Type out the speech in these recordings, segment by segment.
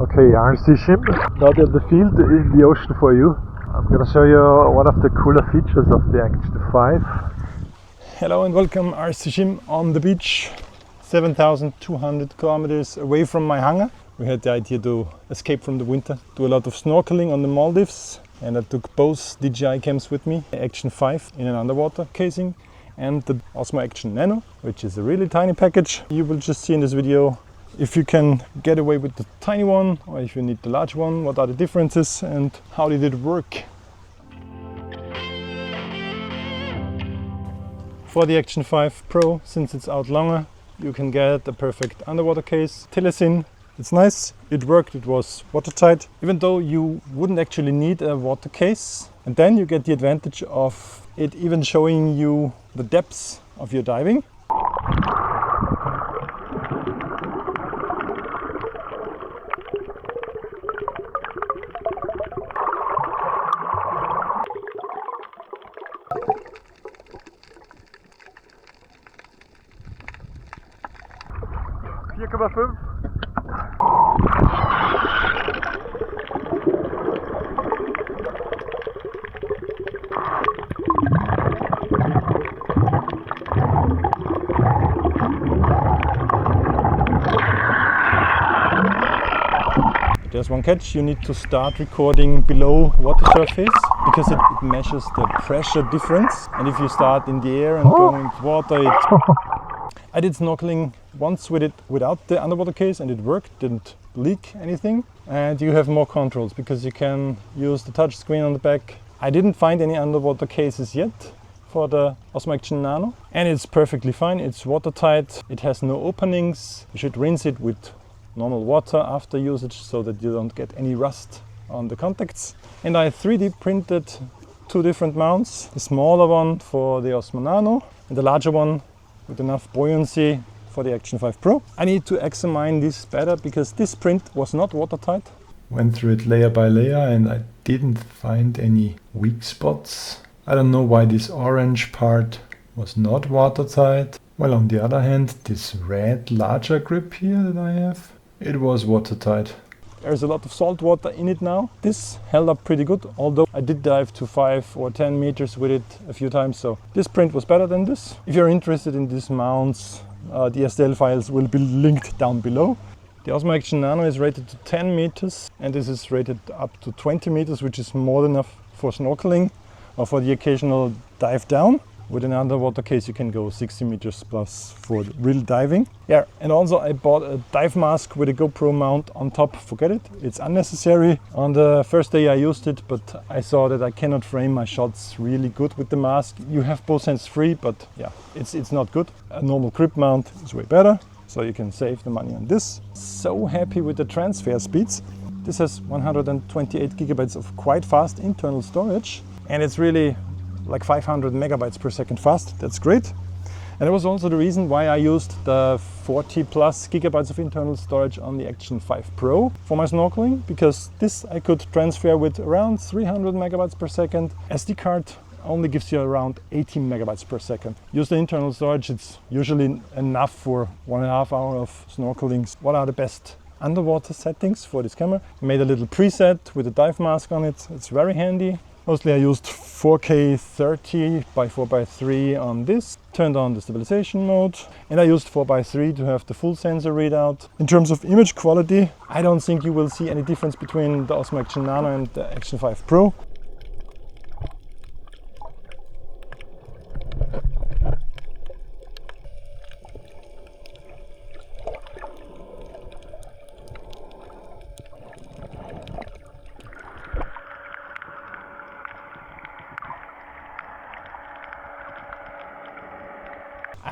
Okay, RCSchim, not in the field, in the ocean for you. I'm gonna show you one of the cooler features of the Action5. Hello and welcome, RCSchim on the beach, 7,200 kilometers away from my hangar. We had the idea to escape from the winter, do a lot of snorkeling on the Maldives, and I took both DJI cams with me, Action5 in an underwater casing and the Osmo Action Nano, which is a really tiny package. You will just see in this video if you can get away with the tiny one or if you need the large one, what are the differences and how did it work. For the Action5 Pro, since it's out longer, you can get the perfect underwater case. Telesin, it's nice, it worked, it was watertight, even though you wouldn't actually need a water case. And then you get the advantage of it even showing you the depths of your diving. There's one catch, you need to start recording below water surface because it measures the pressure difference, and if you start in the air and go into water, I did snorkeling once with it without the underwater case and it worked, didn't leak anything, and you have more controls because you can use the touch screen on the back. I didn't find any underwater cases yet for the Osmo Action Nano, and it's perfectly fine, it's watertight, it has no openings. You should rinse it with normal water after usage so that you don't get any rust on the contacts. And I 3D printed two different mounts, the smaller one for the Osmo Nano and the larger one with enough buoyancy for the Action5 Pro. I need to examine this better because this print was not watertight. Went through it layer by layer and I didn't find any weak spots. I don't know why this orange part was not watertight. Well, on the other hand, this red larger grip here that I have, it was watertight. There's a lot of salt water in it now. This held up pretty good, although I did dive to 5 or 10 meters with it a few times, so this print was better than this. If you're interested in these mounts, the STL files will be linked down below. The Osmo Action Nano is rated to 10 meters and this is rated up to 20 meters, which is more than enough for snorkeling or for the occasional dive down. With an underwater case you can go 60 meters plus for real diving. Yeah, and also I bought a dive mask with a GoPro mount on top. Forget it, it's unnecessary. On the first day I used it, but I saw that I cannot frame my shots really good with the mask. You have both hands free, but yeah, it's not good. A normal grip mount is way better, so you can save the money on this. So happy with the transfer speeds. This has 128 gigabytes of quite fast internal storage, and it's really like 500 megabytes per second fast. That's great. And it was also the reason why I used the 40 plus gigabytes of internal storage on the Action5 Pro for my snorkeling, because this I could transfer with around 300 megabytes per second. SD card only gives you around 18 megabytes per second. Use the internal storage, it's usually enough for 1.5 hours of snorkeling. What are the best underwater settings for this camera? I made a little preset with a dive mask on it. It's very handy. Mostly I used 4K 30 by 4:3 on this, turned on the stabilization mode, and I used 4:3 to have the full sensor readout. In terms of image quality, I don't think you will see any difference between the Osmo Action Nano and the Action5 Pro.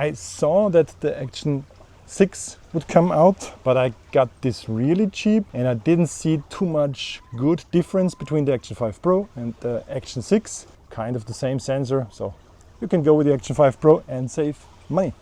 I saw that the Action6 would come out, but I got this really cheap and I didn't see too much good difference between the Action5 Pro and the Action6. Kind of the same sensor, so you can go with the Action5 Pro and save money.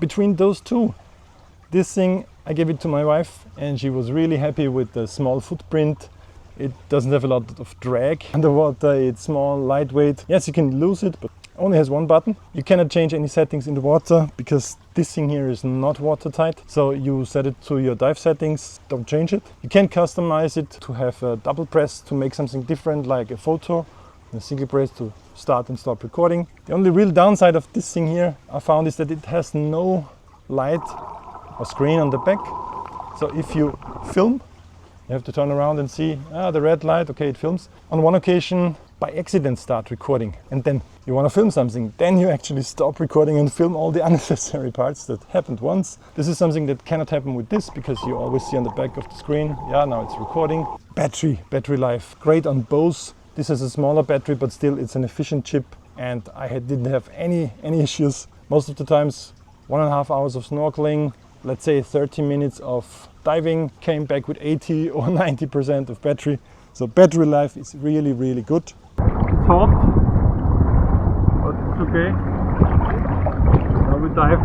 Between those two, this thing I gave it to my wife and she was really happy with the small footprint. It doesn't have a lot of drag underwater, it's small, lightweight. Yes, you can lose it, but Only has one button. You cannot change any settings in the water because this thing here is not watertight. So you set it to your dive settings, don't change it. You can customize it to have a double press to make something different, like a photo, and a single press to start and stop recording. The only real downside of this thing here I found is that it has no light or screen on the back. So if you film, you have to turn around and see the red light, okay, it films. On one occasion, by accident start recording, and then you want to film something, then you actually stop recording and film all the unnecessary parts that happened once. This is something that cannot happen with this because you always see on the back of the screen, yeah, now it's recording. Battery life, great on both. This is a smaller battery, but still it's an efficient chip, and I didn't have any issues. Most of the times, 1.5 hours of snorkeling, let's say 30 minutes of diving, came back with 80 or 90% of battery. So battery life is really, really good. It's hot, but it's okay. Now we dive.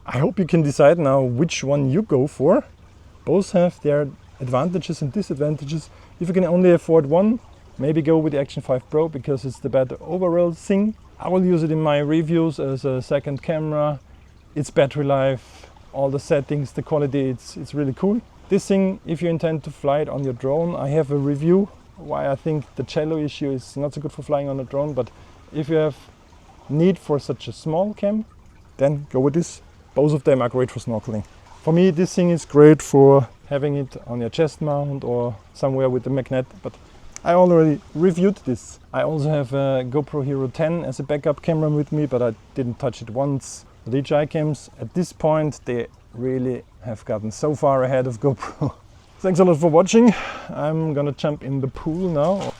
I hope you can decide now which one you go for. Both have their advantages and disadvantages. If you can only afford one, maybe go with the Action 5 Pro because it's the better overall thing. I will use it in my reviews as a second camera. It's battery life, all the settings, the quality, it's really cool. This thing, if you intend to fly it on your drone, I have a review why I think the cello issue is not so good for flying on a drone, but if you have need for such a small cam, then go with this. Both of them are great for snorkeling. For me, this thing is great for having it on your chest mount or somewhere with the magnet, but I already reviewed this. I also have a GoPro Hero 10 as a backup camera with me, but I didn't touch it once. The DJI cams, at this point, they really have gotten so far ahead of GoPro. Thanks a lot for watching. I'm gonna jump in the pool now.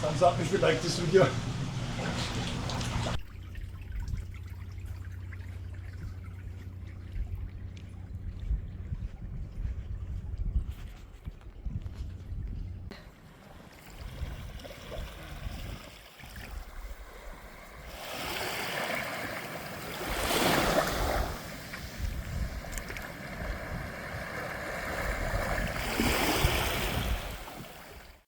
Thumbs up if you like this video.